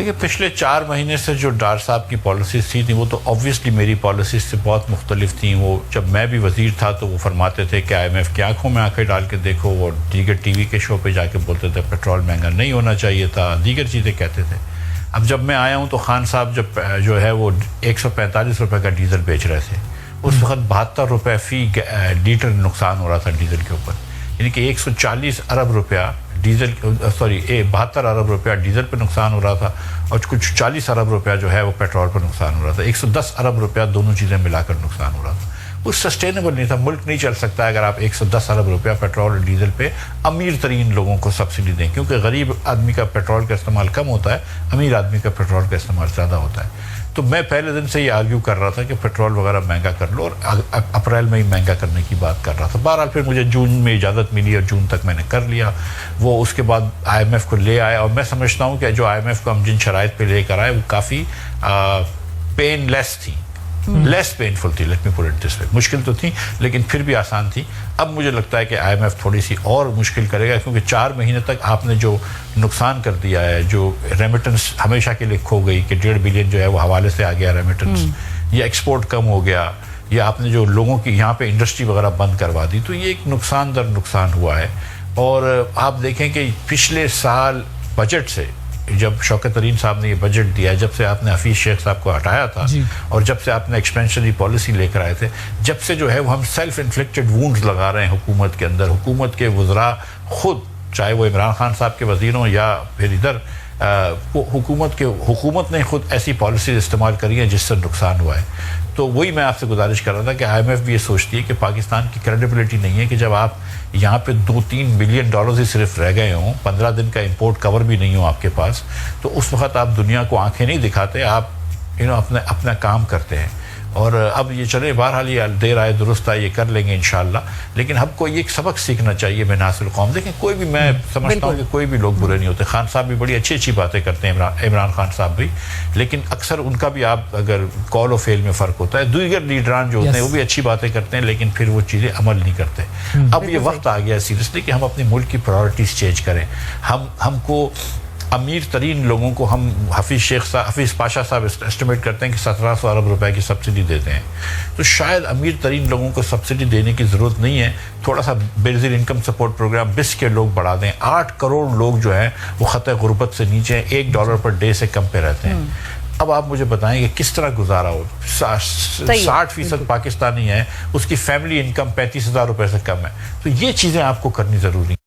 देखिए पिछले 4 महीने से जो डार साहब की पॉलिसीज़ थी वो तो ऑब्वियसली मेरी पॉलिसीज़ से बहुत मुख्तलिफ थी। वो जब मैं भी वज़ीर था तो वो फरमाते थे कि IMF की आंखों में आंखें डाल के देखो, और दीगर TV के शो पे जाके बोलते थे पेट्रोल महंगा नहीं होना चाहिए था, दीगर चीज़ें कहते थे। अब जब मैं आया हूँ तो खान साहब जब जो है वो 145 रुपये का डीज़ल बेच रहे थे, उस वक्त 72 रुपये फ़ी लीटर नुकसान हो रहा था डीज़ल के ऊपर, यानी कि 140 अरब रुपया डीजल 72 अरब रुपया डीजल पे नुकसान हो रहा था, और कुछ 40 अरब रुपया जो है वो पेट्रोल पर नुकसान हो रहा था। 110 अरब रुपया दोनों चीज़ें मिलाकर नुकसान हो रहा था। वो सस्टेनेबल नहीं था। मुल्क नहीं चल सकता अगर आप 110 अरब रुपया पेट्रोल और डीजल पे अमीर तरीन लोगों को सब्सिडी दें, क्योंकि गरीब आदमी का पेट्रोल का इस्तेमाल कम होता है, अमीर आदमी का पेट्रोल का इस्तेमाल ज़्यादा होता है। तो मैं पहले दिन से ये आर्ग्यू कर रहा था कि पेट्रोल वगैरह महंगा कर लो, और अप्रैल में ही महंगा करने की बात कर रहा था। बहरहाल फिर मुझे जून में इजाज़त मिली और जून तक मैंने कर लिया। वो उसके बाद IMF को ले आया, और मैं समझता हूँ कि जो IMF को हम जिन शराइत पे लेकर आए वो काफ़ी पेनलेस थी, लेस पेनफुल थी, let me put it this way. मुश्किल तो थी लेकिन फिर भी आसान थी। अब मुझे लगता है कि IMF थोड़ी सी और मुश्किल करेगा, क्योंकि 4 महीने तक आपने जो नुकसान कर दिया है, जो रेमिटेंस हमेशा के लिए खो गई कि 1.5 बिलियन जो है वो हवाले से आ गया रेमिटेंस, या एक्सपोर्ट कम हो गया, या आपने जो लोगों की यहाँ पे इंडस्ट्री वगैरह बंद करवा दी, तो ये एक नुकसान दर नुकसान हुआ है। और आप देखें कि पिछले साल बजट से, जब शौकत तरीन साहब ने ये बजट दिया, जब से आपने हफीज़ शेख साहब को हटाया था और जब से आपने एक्सपेंशनरी पॉलिसी लेकर आए थे, जब से जो है वो हम सेल्फ इन्फ्लिक्टेड वूंड्स लगा रहे हैं हुकूमत के अंदर। हुकूमत के वज़रा खुद, चाहे वो इमरान खान साहब के वज़ीर हों या फिर इधर हुकूमत ने खुद ऐसी पॉलिसीज इस्तेमाल करी हैं जिससे नुकसान हुआ है। तो वही मैं आपसे गुजारिश कर रहा था कि IMF भी ये सोचती है कि पाकिस्तान की क्रेडिबिलिटी नहीं है कि जब आप यहाँ पे 2-3 बिलियन डॉलर ही सिर्फ रह गए हों, 15 दिन का इंपोर्ट कवर भी नहीं हो आपके पास, तो उस वक्त आप दुनिया को आंखें नहीं दिखाते, आप अपना काम करते हैं। और अब ये चले, बहरहाल ये देर आए दुरुस्त आए, ये कर लेंगे इंशाल्लाह। लेकिन हमको ये एक सबक सीखना चाहिए नासिल कौम। देखें, कोई भी, मैं समझता हूँ कि कोई भी लोग बुरे नहीं होते। खान साहब भी बड़ी अच्छी अच्छी बातें करते हैं, इमरान खान साहब भी, लेकिन अक्सर उनका भी आप अगर कॉल और फेल में फ़र्क होता है। दीगर लीडरान जो होते हैं वो भी अच्छी बातें करते हैं, लेकिन फिर वो चीज़ें अमल नहीं करते। अब ये वक्त आ गया सीरियसली कि हम अपने मुल्क की प्रायोरिटीज़ चेंज करें। हमको अमीर तरीन लोगों को, हम हफीज़ पाशा साहब एस्टिमेट करते हैं कि 1700 अरब रुपए की सब्सिडी देते हैं, तो शायद अमीर तरीन लोगों को सब्सिडी देने की ज़रूरत नहीं है। थोड़ा सा Benazir income support programme BIS के लोग बढ़ा दें। 8 करोड़ लोग जो हैं वो ख़तरे गुर्बत से नीचे $1 पर डे से कम पे रहते हैं। अब आप मुझे बताएं कि किस तरह गुजारा हो। 60% पाकिस्तानी है, उसकी फैमिली इनकम 35,000 रुपये से कम है। तो ये चीज़ें आपको करनी ज़रूरी है।